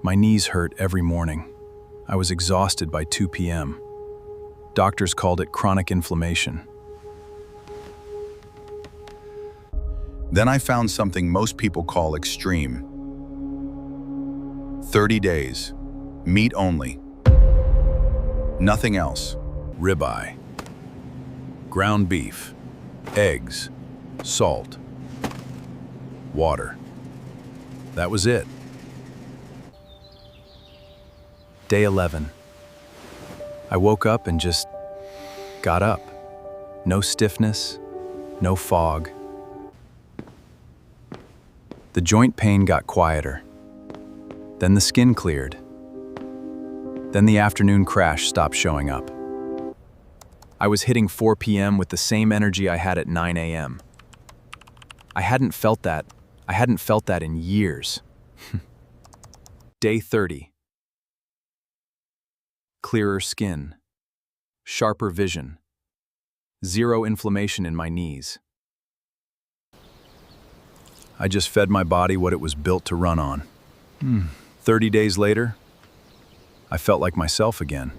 My knees hurt every morning. I was exhausted by 2 p.m. Doctors called it chronic inflammation. Then I found something most people call extreme. 30 days, meat only. Nothing else. Ribeye. Ground beef. Eggs. Salt. Water. That was it. Day 11. I woke up and just got up. No stiffness, no fog. The joint pain got quieter. Then the skin cleared. Then the afternoon crash stopped showing up. I was hitting 4 p.m. with the same energy I had at 9 a.m. I hadn't felt that in years. Day 30. Clearer skin, sharper vision, zero inflammation in my knees. I just fed my body what it was built to run on. 30 days later, I felt like myself again.